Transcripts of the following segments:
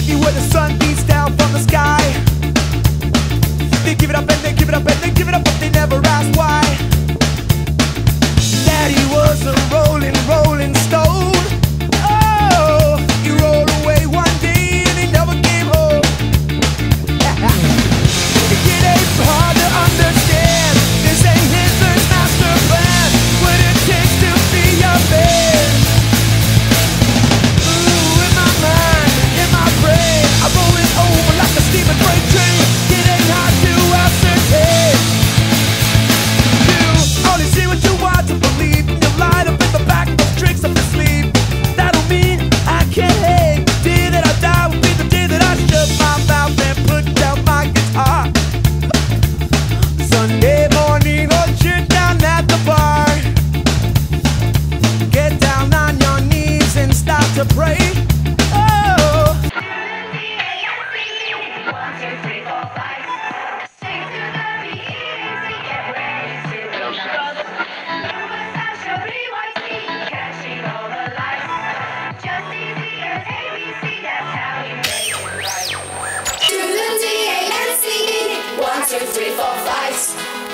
You where the sun beats down from the sky. They give it up and they give it up and they give it up, but they never ask why. Daddy was a rolling, rolling stone. Oh, he rolled away one day and he never came home. It ain't so hard to understand. This ain't Hitler's master plan. What it takes to be a man. Ooh, in my mind, in my brain, I'm rolling over like a steaming freight train. It ain't hard to ascertain. You only see what you want to believe. You light up in the back of tricks up your sleeve. That don't mean I can't hate. The day that I die will be the day that I shut my mouth and put down my guitar. Sunday morning, or sit down at the bar. Get down on your knees and start to pray. Oh.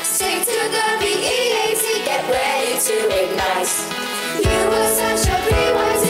Stick to the BEAT, get ready to ignite. You were such a BYT.